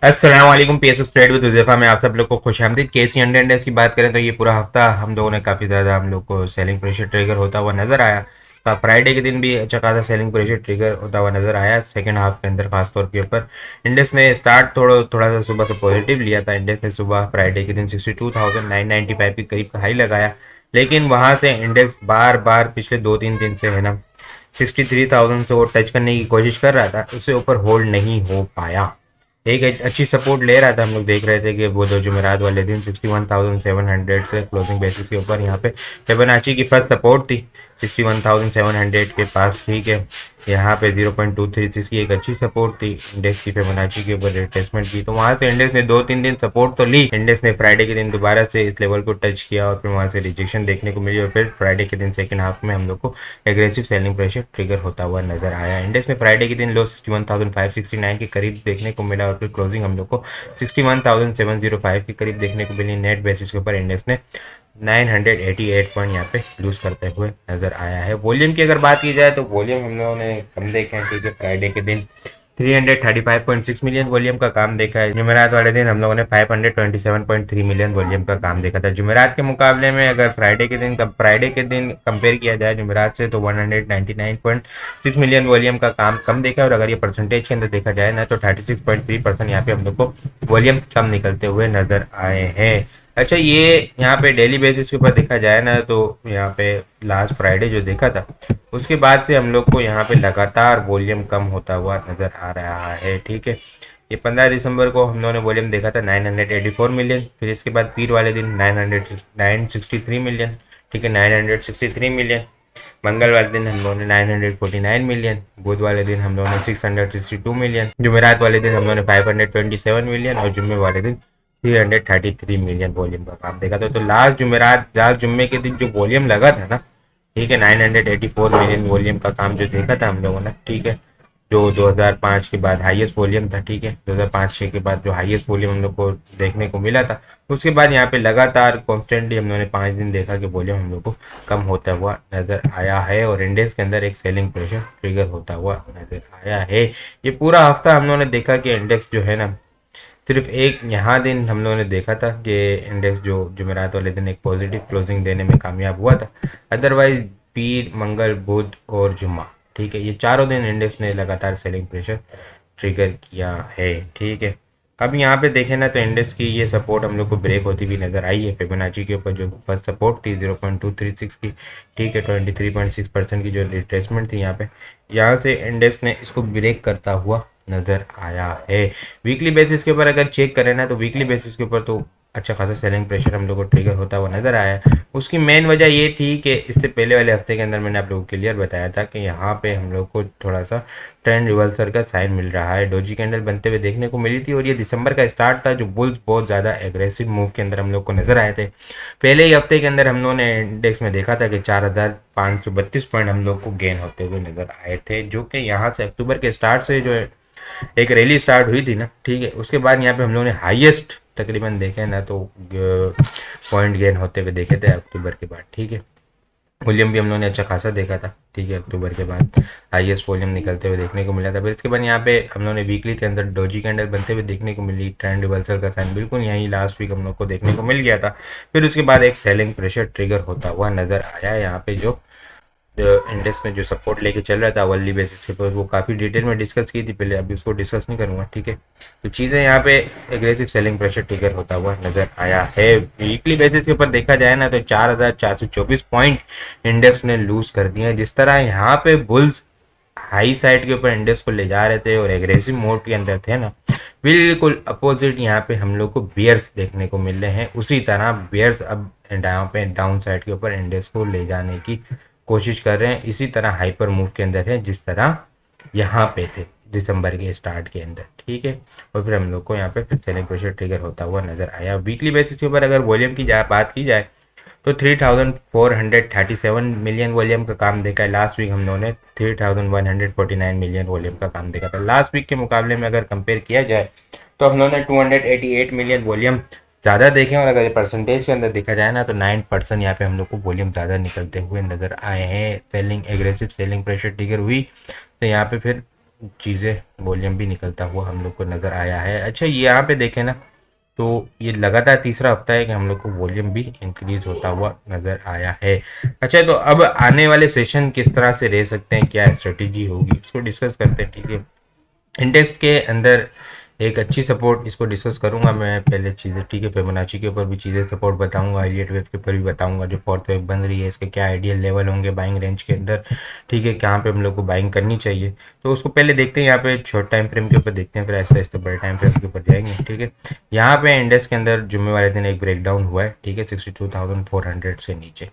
अस्सलाम वालेकुम। PSS trade with Huzaifa में आप सब लोग को खुशामदीद। केसी इंडेक्स की बात करें तो ये पूरा हफ्ता हम लोगों ने काफ़ी ज़्यादा हम लोग को सेलिंग प्रेशर ट्रिगर होता हुआ नजर आया। तो फ्राइडे के दिन भी अच्छा खासा सेलिंग प्रेशर ट्रिगर होता हुआ नजर आया सेकंड हाफ के अंदर। खासतौर के ऊपर इंडेक्स ने स्टार्ट थोड़ा थोड़ा सा सुबह से पॉजिटिव लिया था। इंडेक्स ने सुबह फ्राइडे के दिन 62,995 के करीब हाई लगाया, लेकिन वहां से इंडेक्स बार बार पिछले 2-3 दिन से है ना 63,000 से वो टच करने की कोशिश कर रहा था, उससे ऊपर होल्ड नहीं हो पाया। एक अच्छी सपोर्ट ले रहा था, हम लोग देख रहे थे कि वो दो जुमेरात वाले दिन 61,700 से क्लोजिंग बेसिस के ऊपर यहाँ पे फिबोनाची की फर्स्ट सपोर्ट थी 61,700 के पास। ठीक है, यहाँ पे 0.236 की एक अच्छी सपोर्ट थी इंडेक्स की फिबोनाची के ऊपर रिट्रेसमेंट की। तो वहां से इंडेक्स ने 2-3 दिन सपोर्ट तो ली। इंडेक्स ने फ्राइडे के दिन दोबारा से इस लेवल को टच किया और फिर वहां से रिजेक्शन देखने को मिली और फिर फ्राइडे के दिन सेकंड हाफ में हम लोग को एग्रेसिव सेलिंग प्रेशर ट्रिगर होता हुआ नजर आया। इंडेक्स में फ्राइडे के दिन लो 61,569 के करीब देखने को मिला और फिर क्लोजिंग हम लोग को 61,705 के करीब देखने को मिली। नेट बेसिस के ऊपर इंडेक्स ने 988 पॉइंट यहाँ पे लूज करते हुए नजर आया है। वॉल्यूम की अगर बात की जाए तो वॉल्यूम हम लोगों ने कम देखे हैं। ठीक है, फ्राइडे के दिन 335.6 मिलियन वॉल्यूम का काम देखा है। जुमेरात वाले दिन हम लोगों ने 527.3 मिलियन वॉल्यूम का काम देखा था। जुमेरात के मुकाबले में अगर फ्राइडे के दिन कंपेयर किया जाए जुमेरात से तो 199.6 मिलियन वॉल्यूम का काम कम देखा है। और अगर ये परसेंटेज के अंदर देखा जाए ना तो 36.3% यहाँ पे हम लोग को वॉल्यूम कम निकलते हुए नजर आए हैं। अच्छा, ये यहाँ पे डेली बेसिस के ऊपर देखा जाए ना तो यहाँ पे लास्ट फ्राइडे जो देखा था उसके बाद से हम लोग को यहाँ पे लगातार वॉल्यूम कम होता हुआ नजर आ रहा है। ठीक है, ये 15 दिसंबर को हम लोगों ने वॉल्यूम देखा था 984 मिलियन। फिर इसके बाद पीर वाले दिन 963 मिलियन। ठीक है, 963 मिलियन। मंगल वाले दिन हम लोगों ने 949 मिलियन। बुध वाले दिन हम लोगों ने 662 मिलियन। जुमेरात वाले दिन हम लोगों ने 527 मिलियन और जुम्मे वाले दिन 333 मिलियन वॉल्यूम का काम देखा था। तो लास्ट जुम्मे के दिन जो वॉल्यूम लगा था ना, ठीक है, 984 मिलियन वॉल्यूम का काम जो देखा था हम लोगों ने। ठीक है, जो 2005 के बाद हाईएस्ट वॉल्यूम था। ठीक है, 2005-6 के बाद जो हाईएस्ट वॉल्यूम हम लोग को देखने को मिला था, उसके बाद यहाँ पे लगातार कॉन्स्टेंटली हम लोगों ने 5 दिन देखा कि वॉल्यूम हम लोग को कम होता हुआ नजर आया है और इंडेक्स के अंदर एक सेलिंग प्रेशर ट्रिगर होता हुआ नजर आया है। ये पूरा हफ्ता हम लोगों ने देखा कि इंडेक्स जो है ना, सिर्फ एक यहाँ दिन हम लोगों ने देखा था कि इंडेक्स जो जुमेरात वाले दिन एक पॉजिटिव क्लोजिंग देने में कामयाब हुआ था। अदरवाइज पीर, मंगल, बुध और जुम्मा, ठीक है, ये चारों दिन इंडेक्स ने लगातार सेलिंग प्रेशर ट्रिगर किया है। ठीक है, अब यहाँ पे देखें ना तो इंडेक्स की ये सपोर्ट हम लोग को ब्रेक होती हुई नजर आई है। फिबोनाची के ऊपर जो फर्स्ट सपोर्ट थी 0.236 की, ठीक है, 23.6% की जो रिट्रेसमेंट थी यहाँ से इंडेक्स ने इसको ब्रेक करता हुआ नजर आया है। वीकली बेसिस के ऊपर अगर चेक करें ना तो वीकली बेसिस के ऊपर तो अच्छा खासा सेलिंग प्रेशर हम लोग को ट्रिगर होता हुआ नजर आया है। उसकी मेन वजह ये थी कि इससे पहले वाले हफ्ते के अंदर मैंने आप लोगों को क्लियर बताया था कि यहाँ पे हम लोग को थोड़ा सा ट्रेंड रिवर्सल का साइन मिल रहा है। डोजी कैंडल बनते हुए देखने को मिली थी और ये दिसंबर का स्टार्ट था जो बुल्स बहुत ज़्यादा एग्रेसिव मूव के अंदर हम लोग को नजर आए थे। पहले ही हफ्ते के अंदर हम लोगों ने इंडेक्स में देखा था कि 4,532 पॉइंट हम लोग को गेन होते हुए नजर आए थे, जो कि यहाँ से अक्टूबर के स्टार्ट से जो एक रैली स्टार्ट हुई थी ना, ठीक है, उसके बाद यहाँ पे हम लोगों ने हाईएस्ट तकरीबन देखे ना तो पॉइंट गेन होते हुए देखे थे अक्टूबर के बाद। ठीक है, वॉल्यूम भी हम लोगों ने अच्छा खासा देखा था। ठीक है, अक्टूबर के बाद हाईएस्ट वॉल्यूम निकलते हुए देखने को मिला था। फिर इसके बाद यहाँ पे हम लोगों ने वीकली के अंदर डोजी कैंडल बनते हुए देखने को मिली। ट्रेंड रिवर्सल का साइन बिल्कुल यहीं लास्ट वीक हम लोग को देखने को मिल गया था। फिर उसके बाद एक सेलिंग प्रेशर ट्रिगर होता हुआ नजर आया। यहाँ पे जो इंडेक्स में जो सपोर्ट लेके चल रहा था अवर्ली बेसिस के ऊपर, वो काफ़ी डिटेल में डिस्कस की थी पहले, अभी उसको डिस्कस नहीं करूँगा। ठीक है, तो चीज़ें यहाँ पे एग्रेसिव सेलिंग प्रेशर ट्रिगर होता हुआ नजर आया है। वीकली बेसिस के ऊपर देखा जाए ना तो 4,424 पॉइंट इंडेक्स ने लूज कर दिए हैं। जिस तरह यहाँ पे बुल्स हाई साइड के ऊपर इंडेक्स को ले जा रहे थे और एग्रेसिव मोड के अंदर थे ना, बिल्कुल अपोजिट यहाँ पे हम लोग को बियर्स देखने को मिल रहे हैं। उसी तरह बियर्स अब यहाँ पे डाउन साइड के ऊपर इंडेक्स को ले जाने की कोशिश कर रहे हैं, इसी तरह हाइपर मूव के अंदर है जिस तरह यहाँ पे थे दिसंबर के स्टार्ट के अंदर। ठीक है, और फिर हम लोग को यहाँ पे फिर सेलिंग प्रेशर ट्रिगर होता हुआ नजर आया। वीकली बेसिस के ऊपर अगर वॉल्यूम की बात की जाए तो 3,437 मिलियन वॉल्यूम का काम देखा है। लास्ट वीक हम लोगों ने 3,149 मिलियन वॉल्यूम का काम देखा था। लास्ट वीक के मुकाबले में अगर कंपेयर किया जाए तो हम लोगों ने 288 मिलियन वॉल्यूम ज़्यादा देखे और अगर परसेंटेज के अंदर देखा जाए ना तो 9% यहाँ पे हम लोग को वॉल्यूम ज़्यादा निकलते हुए नजर आए हैं। Selling aggressive selling pressure trigger हुई तो यहाँ पे फिर चीज़ें वॉल्यूम भी निकलता हुआ हम लोग को नज़र आया है। अच्छा, ये यहाँ पे देखें ना, तो ये लगातार तीसरा हफ्ता है कि हम लोग को वॉल्यूम भी इंक्रीज होता हुआ नज़र आया है। अच्छा, तो अब आने वाले सेशन किस तरह से रह सकते हैं, क्या स्ट्रेटेजी होगी, इसको डिस्कस करते हैं। ठीक है, इंडेक्स के अंदर एक अच्छी सपोर्ट, इसको डिस्कस करूंगा मैं पहले चीज़ें। ठीक है, फिबोनाची के ऊपर भी चीज़ें सपोर्ट बताऊंगा, एलियट वेव के ऊपर भी बताऊंगा, जो फोर्थ वेव बन रही है इसके क्या आइडियल लेवल होंगे बाइंग रेंज के अंदर। ठीक है, कहाँ पे हम लोग को बाइंग करनी चाहिए, तो उसको पहले देखते हैं। यहाँ पे शॉर्ट टाइम फ्रेम के ऊपर देखते हैं, फिर ऐसे ऐसे बड़े टाइम फ्रेम के ऊपर जाएंगे। ठीक है, यहाँ पे इंडेक्स के अंदर जुम्मे वाले दिन एक ब्रेकडाउन हुआ है। ठीक है, 62,400 से नीचे।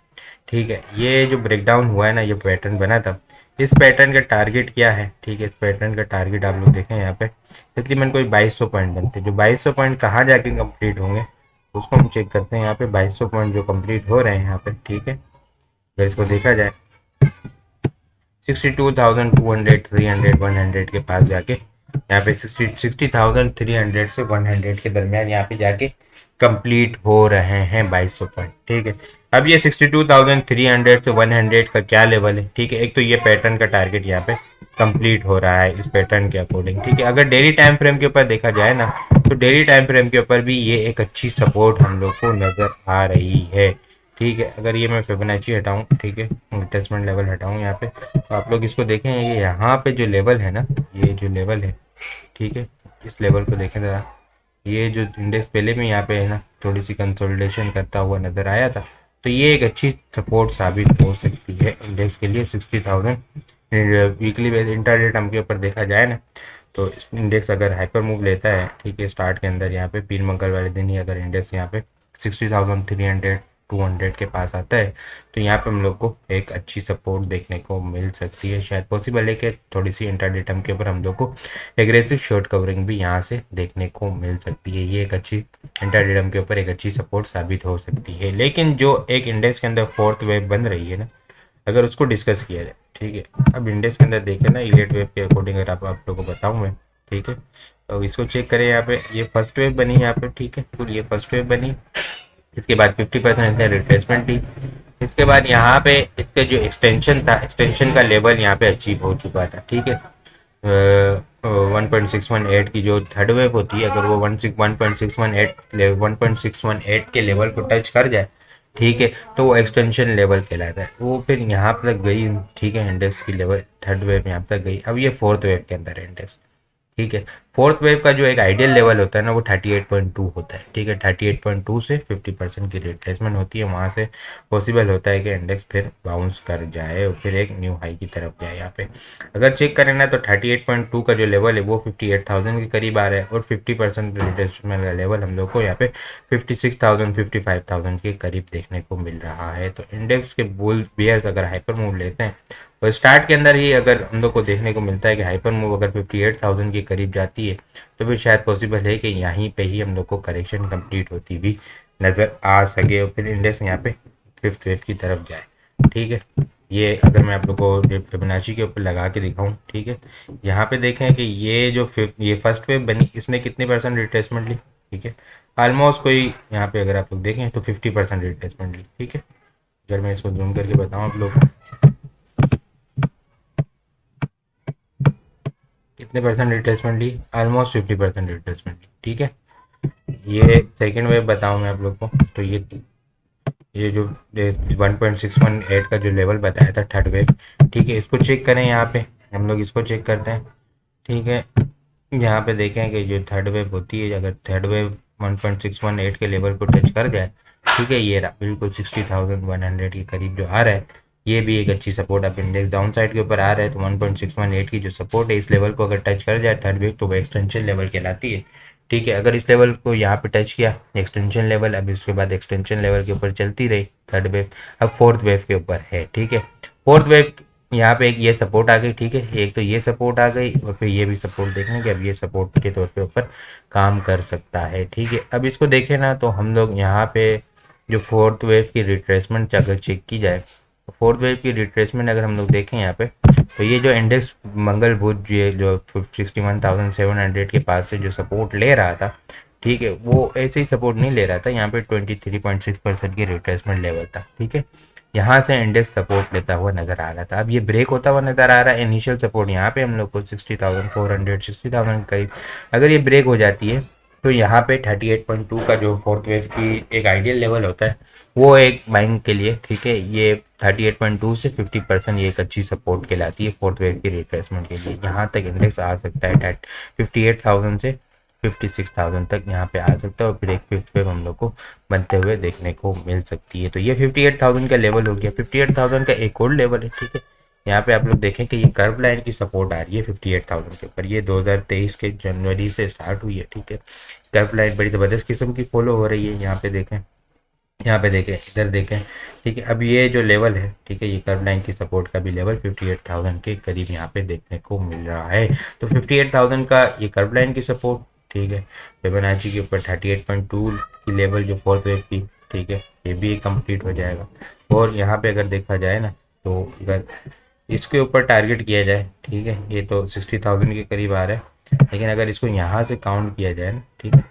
ठीक है, ये जो ब्रेकडाउन हुआ है ना, ये पैटर्न बना था। इस पैटर्न का टारगेट क्या है? ठीक है, इस पैटर्न का टारगेट आप लोग देखें यहाँ पे तकरीबन कोई 2200 पॉइंट बनते हैं। जो 2200 पॉइंट कहाँ जाके कंप्लीट होंगे उसको हम चेक करते हैं। यहाँ पे 2200 पॉइंट जो कंप्लीट हो रहे हैं यहाँ पे। ठीक है, अगर इसको देखा जाए 62,200, 300, 100 के पास जाके यहाँ पे 60,300 से 100 के दरमियान यहाँ पे जाके कंप्लीट हो रहे हैं 2200 पॉइंट। ठीक है, अब ये 62,300 से 100 का क्या लेवल है? ठीक है, एक तो ये पैटर्न का टारगेट यहाँ पे कंप्लीट हो रहा है इस पैटर्न के अकॉर्डिंग। ठीक है, अगर डेली टाइम फ्रेम के ऊपर देखा जाए ना, तो डेली टाइम फ्रेम के ऊपर भी ये एक अच्छी सपोर्ट हम लोग को नजर आ रही है। ठीक है, अगर ये मैं फिबोनाची हटाऊं, ठीक है, रिट्रेसमेंट लेवल हटाऊं यहाँ पे, तो आप लोग इसको देखें, ये यहाँ पे जो लेवल है ना, ये जो लेवल है, ठीक है, इस लेवल को देखें ज़रा। ये जो इंडेक्स पहले में यहाँ पे है ना, थोड़ी सी कंसोलिडेशन करता हुआ नज़र आया था, तो ये एक अच्छी सपोर्ट साबित हो सकती है इंडेक्स के लिए। 60,000 वीकली बेस इंटरडे टर्म के ऊपर देखा जाए ना, तो इंडेक्स अगर हाइपर मूव लेता है, ठीक है, स्टार्ट के अंदर यहाँ पे पीर मंगल वाले दिन ही अगर इंडेक्स यहाँ पे 60,300 200 के पास आता है, तो यहाँ पे हम लोग को एक अच्छी सपोर्ट देखने को मिल सकती है। शायद पॉसिबल है कि थोड़ी सी इंटरडे टर्म के ऊपर हम लोग को एग्रेसिव शॉर्ट कवरिंग भी यहाँ से देखने को मिल सकती है। ये एक अच्छी इंटरडे टर्म के ऊपर एक अच्छी सपोर्ट साबित हो सकती है। लेकिन जो एक इंडेक्स के अंदर फोर्थ वेव बन रही है ना, अगर उसको डिस्कस किया जाए, ठीक है, अब इंडेक्स के अंदर देखें ना, इलियट वेव के अकॉर्डिंग अगर आप लोगों को बताऊँ मैं, ठीक है, तो इसको चेक करें। यहाँ पे ये फर्स्ट वेव बनी यहाँ पे, ठीक है, तो ये फर्स्ट वेव बनी, इसके बाद 50% इसने रिट्रेसमेंट दी। इसके बाद यहाँ पे इसका जो एक्सटेंशन था, एक्सटेंशन का लेवल यहाँ पे अचीव हो चुका था। ठीक है, 1.618 की जो थर्ड वेव होती है, अगर वो 1.618 के लेवल को टच कर जाए, ठीक है, तो वो एक्सटेंशन लेवल कहलाता है। वो फिर यहाँ तक गई, ठीक है, इंडेक्स की लेवल थर्ड वेव यहाँ तक गई। अब ये फोर्थ वेव के अंदर है इंडेक्स। ठीक है, फोर्थ वेव का जो एक आइडियल लेवल होता है ना, वो 38.2 होता है। ठीक है, 38.2 से 50% की रिट्रेसमेंट होती है, वहाँ से पॉसिबल होता है कि इंडेक्स फिर बाउंस कर जाए और फिर एक न्यू हाई की तरफ जाए। यहाँ पे अगर चेक करें ना, तो 38.2 का जो लेवल है वो 58,000 के करीब आ रहा है, और 50% रिट्रेसमेंट का लेवल हम लोग को यहाँ पे 56,000 55,000 के करीब देखने को मिल रहा है। तो इंडेक्स के बुल बियर्स अगर हाइपर मूव लेते हैं, और स्टार्ट के अंदर ही अगर हम लोग को देखने को मिलता है कि हाइपर मूव अगर 58,000 के करीब जाती है, तो फिर शायद पॉसिबल है कि यहीं पे ही हम लोग को करेक्शन कंप्लीट होती हुई नज़र आ सके और फिर इंडेक्स यहाँ पे फिफ्थ वेव की तरफ जाए। ठीक है, ये अगर मैं आप लोग को फिबोनाची के ऊपर लगा के दिखाऊं, ठीक है, यहाँ पे देखें कि ये फर्स्ट वेव बनी, इसने कितनी परसेंट रिट्रेसमेंट ली? ठीक है, ऑलमोस्ट कोई यहाँ पे अगर आप लोग देखें तो 50% रिट्रेसमेंट ली। ठीक है, अगर मैं इसको जूम करके बताऊँ आप लोग कितने परसेंट रिट्रेसमेंट ली, ऑलमोस्ट 50% रिट्रेसमेंट ली। ठीक है, ये सेकेंड वेव बताऊं मैं आप लोग को, तो ये जो 1.618 का जो लेवल बताया था थर्ड वेव, ठीक है, इसको चेक करें। यहाँ पे हम लोग इसको चेक करते हैं। ठीक है, यहाँ पे देखें कि जो थर्ड वेव होती है, अगर थर्ड वेव 1.618 के लेवल को टच कर जाए, ठीक है, ये बिल्कुल 60,100 के करीब जो आ रहा है, ये भी एक अच्छी सपोर्ट। अब इंडेक्स डाउन साइड के ऊपर आ रहा है, तो 1.618 की जो सपोर्ट है, इस लेवल को अगर टच कर जाए थर्ड वेव, तो वो एक्सटेंशन लेवल कहलाती है। ठीक है, अगर इस लेवल को यहाँ पे टच किया, एक्सटेंशन लेवल, अब इसके बाद एक्सटेंशन लेवल के ऊपर चलती रही थर्ड वेव, अब फोर्थ वेव के ऊपर है। ठीक है, फोर्थ वेव यहाँ पे एक ये सपोर्ट आ गई। ठीक है, एक तो ये सपोर्ट आ गई और फिर ये भी सपोर्ट देखने कि अब ये सपोर्ट के तौर पे ऊपर काम कर सकता है। ठीक है, अब इसको देखें ना, तो हम लोग यहाँ पे जो फोर्थ वेव की रिट्रेसमेंट अगर चेक की जाए, तो फोर्थ वेव की रिट्रेसमेंट अगर हम लोग देखें यहाँ पे, तो ये जो इंडेक्स मंगल बुध ये जो 61,700 के पास से जो सपोर्ट ले रहा था, ठीक है, वो ऐसे ही सपोर्ट नहीं ले रहा था, यहाँ पे 23.6% की रिट्रेसमेंट लेवल था। ठीक है, यहाँ से इंडेक्स सपोर्ट लेता हुआ नजर आ रहा था। अब ये ब्रेक होता हुआ नजर आ रहा है। इनिशियल सपोर्ट यहाँ पे हम लोग को 60,400 60,000 के करीब अगर ये ब्रेक हो जाती है तो यहाँ पे 38.2 का जो फोर्थ वेव की एक आइडियल लेवल होता है वो एक बाइंग के लिए, ठीक है, ये 38.2 से 50% ये एक अच्छी सपोर्ट कहलाती है फोर्थ वेव की रिट्रेसमेंट के लिए। यहाँ तक इंडेक्स आ सकता है 58,000 से 56,000 तक यहाँ पे आ सकता है और फिर एक फिफ्थ वेव हम लोग को बनते हुए देखने को मिल सकती है। तो ये 58,000 का लेवल हो गया। 58,000 का एक और लेवल है, ठीक है। यहाँ पे आप लोग देखें कि ये कर्व लाइन की सपोर्ट आ रही है 58,000 के ऊपर। ये 2023 के जनवरी से स्टार्ट हुई है, ठीक है। कर्व लाइन बड़ी ज़बरदस्त किस्म की फॉलो हो रही है। यहाँ पे देखें, यहाँ पे देखें, इधर देखें, ठीक है। अब ये जो लेवल है, ठीक है, ये कर्व लाइन की सपोर्ट का भी लेवल 58,000 के करीब यहाँ पे देखने को मिल रहा है। तो 58,000 का ये कर्व लाइन की सपोर्ट, ठीक है, फिबोनाची के ऊपर 38.2 की लेवल जो फोर्थ वेव की, ठीक है, ये भी कंप्लीट हो जाएगा। और यहाँ पे अगर देखा जाए ना, तो अगर इसके ऊपर टारगेट किया जाए, ठीक है, ये तो 60,000 के करीब आ रहा है, लेकिन अगर इसको यहाँ से काउंट किया जाए ना, ठीक है,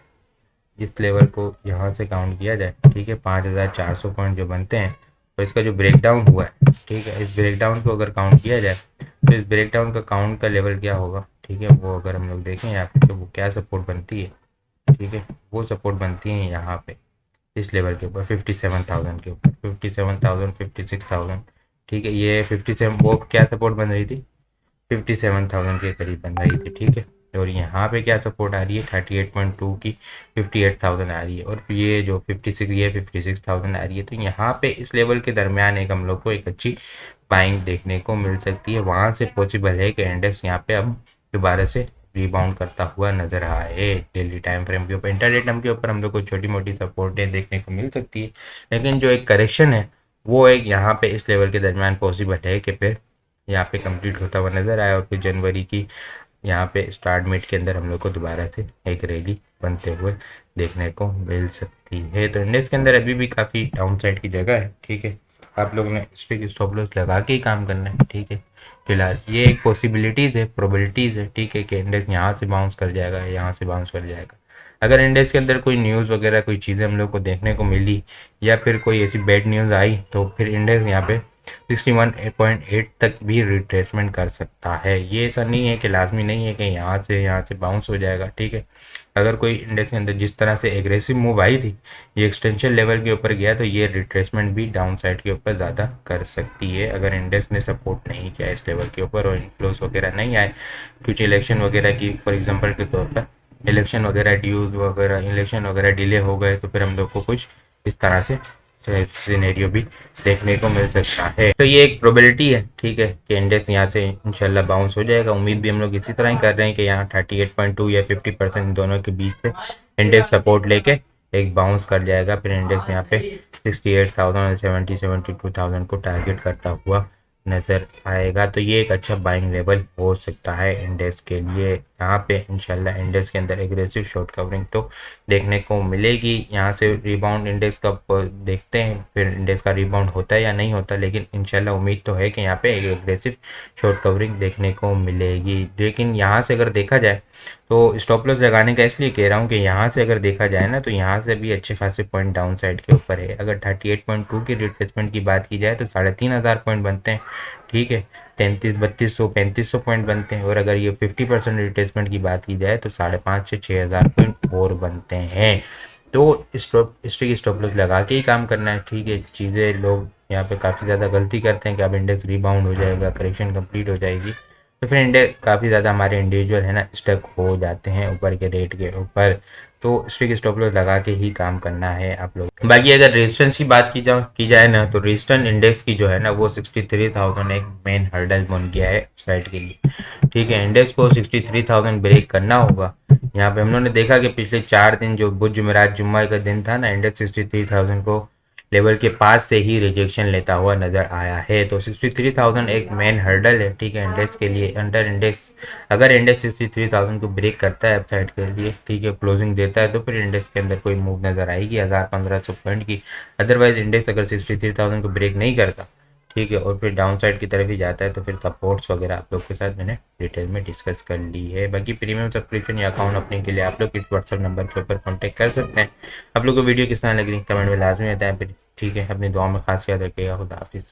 इस लेवल को यहाँ से काउंट किया जाए, ठीक है, 5,400 पॉइंट जो बनते हैं, तो इसका जो ब्रेकडाउन हुआ है, ठीक है, इस ब्रेकडाउन को अगर काउंट किया जाए तो इस ब्रेकडाउन का काउंट का लेवल क्या होगा, ठीक है, वो अगर हम लोग देखें यहाँ पे तो वो क्या सपोर्ट बनती है, ठीक है, वो सपोर्ट बनती है यहाँ पे इस लेवल के ऊपर 57,000 के ऊपर, 57,000 56,000, ठीक है। ये 57 वो क्या सपोर्ट बन रही थी, 57,000 के करीब बन रही थी, ठीक है। और यहाँ पे क्या सपोर्ट आ रही है 38.2 की 58,000 आ रही है। और ये जो 56 ये 56,000 आ रही है। तो यहाँ पे इस लेवल के दरमियान एक हम लोग को एक अच्छी बाइंग देखने को मिल सकती है। वहाँ से पॉसिबल है कि इंडेक्स यहाँ पे अब दोबारा से रिबाउंड करता हुआ नजर आए। डेली टाइम फ्रेम के ऊपर, इंटरडे टाइम के ऊपर हम लोग को छोटी मोटी सपोर्टें देखने को मिल सकती है, लेकिन जो एक करेक्शन है वो एक यहाँ पे इस लेवल के दरमियान पॉसिबल है कि फिर यहाँ पे कंप्लीट होता हुआ नजर आया और फिर जनवरी की यहाँ पे स्टार्ट मिड के अंदर हम लोग को दोबारा से एक रैली बनते हुए देखने को मिल सकती है। तो इंडेक्स के अंदर अभी भी काफ़ी डाउन साइड की जगह है, ठीक है। आप लोगों ने इस पर स्टॉप लॉस लगा के ही काम करना है, ठीक है। फिलहाल ये एक पॉसिबिलिटीज़ है, प्रोबेबिलिटीज़ है, ठीक है, कि इंडेक्स यहाँ से बाउंस कर जाएगा, यहाँ से बाउंस कर जाएगा। अगर इंडेक्स के अंदर कोई न्यूज़ वगैरह कोई चीज़ें हम लोग को देखने को मिली या फिर कोई ऐसी बैड न्यूज़ आई तो फिर इंडेक्स यहाँ पे 61.8 तक भी रिट्रेसमेंट कर सकता है। ये ऐसा नहीं है कि लाजमी नहीं है कि यहाँ से बाउंस हो जाएगा, ठीक है। अगर कोई इंडेक्स के अंदर जिस तरह से एग्रेसिव मूव आई थी, ये एक्सटेंशन लेवल के ऊपर गया, तो ये रिट्रेसमेंट भी डाउन साइड के ऊपर ज़्यादा कर सकती है अगर इंडेक्स ने सपोर्ट नहीं किया इस लेवल के ऊपर और इन्फ्लोस वगैरह नहीं आए कुछ इलेक्शन वगैरह की, फॉर एग्जाम्पल के तौर पर इलेक्शन वगैरह ड्यूज वगैरह इलेक्शन वगैरह डिले हो गए तो फिर हम लोग को कुछ इस तरह से सिनेरियो भी देखने को मिल सकता है। तो ये एक प्रोबेबिलिटी है, ठीक है, कि इंडेक्स यहाँ से इंशाल्लाह बाउंस हो जाएगा। उम्मीद भी हम लोग इसी तरह ही कर रहे हैं कि यहाँ 38.2 या 50% दोनों के बीच से इंडेक्स सपोर्ट लेके एक बाउंस कर जाएगा। फिर इंडेक्स यहाँ पे 68,000 और 72,000 को टारगेट करता हुआ नज़र आएगा। तो ये एक अच्छा बाइंग लेवल हो सकता है इंडेक्स के लिए। यहाँ पे इंशाल्लाह इंडेक्स के अंदर एग्रेसिव शॉर्ट कवरिंग तो देखने को मिलेगी। यहाँ से रिबाउंड इंडेक्स का देखते हैं फिर इंडेक्स का रिबाउंड होता है या नहीं होता, लेकिन इंशाल्लाह उम्मीद तो है कि यहाँ पे एक एग्रेसिव शॉर्ट कवरिंग देखने को मिलेगी। लेकिन यहाँ से अगर देखा जाए तो स्टॉप लॉस लगाने का इसलिए कह रहा हूँ कि यहाँ से अगर देखा जाए ना तो यहाँ से भी अच्छे खासे पॉइंट डाउन साइड के ऊपर है। अगर 38.2 की रिट्रेसमेंट की बात की जाए तो 3,500 पॉइंट बनते हैं, ठीक है, 3200 पॉइंट बनते हैं। और अगर ये 50% रिट्रेसमेंट की बात की जाए तो 5,500 से 6,000 पॉइंट और बनते हैं। तो स्ट्रिक स्टॉप लॉस लगा के ही काम करना है, ठीक है। चीज़ें लोग यहाँ पे काफ़ी ज़्यादा गलती करते हैं कि अब इंडेक्स रिबाउंड हो जाएगा, करेक्शन कंप्लीट हो जाएगी, तो फिर इंडेक्स काफ़ी ज़्यादा हमारे इंडिविजुअल है ना स्टक हो जाते हैं ऊपर के रेट के ऊपर। तो स्ट्रिक स्टॉप लॉस लगा के ही काम करना है आप लोग। बाकी अगर रेजिस्टेंस की बात की जाए ना तो रेजिस्टेंस इंडेक्स की जो है ना वो 63,000 एक मेन हर्डल बन गया है साइड के लिए, ठीक है। इंडेक्स को 63,000 ब्रेक करना होगा। यहाँ पे हम लोगों ने देखा कि पिछले 4 दिन जो बुध जुमेरात जुम्मा का दिन था ना, इंडेक्स 63,000 को लेवल के पास से ही रिजेक्शन लेता हुआ नजर आया है। तो 63,000 एक मेन हर्डल है, ठीक है, इंडेक्स के लिए। अंडर इंडेक्स अगर इंडेक्स 63,000 को ब्रेक करता है अपसाइड के लिए, ठीक है, क्लोजिंग देता है, तो फिर इंडेक्स के अंदर कोई मूव नजर आएगी 1,000-1,500 पॉइंट की। अदरवाइज इंडेक्स अगर 63,000 को ब्रेक नहीं करता, ठीक है, और फिर डाउन साइड की तरफ ही जाता है, तो फिर सपोर्ट्स वगैरह आप लोग के साथ मैंने डिटेल में डिस्कस कर ली है। बाकी प्रीमियम सब्सक्रिप्शन या अकाउंट अपने के लिए आप लोग इस व्हाट्सअप नंबर के ऊपर कॉन्टैक्ट कर सकते हैं। आप लोग को वीडियो किस तरह लग रही कमेंट में लाजमी बताएं। फिर ठीक है, अपनी दुआ में खास याद रखिएगा। खुदा हाफिज़।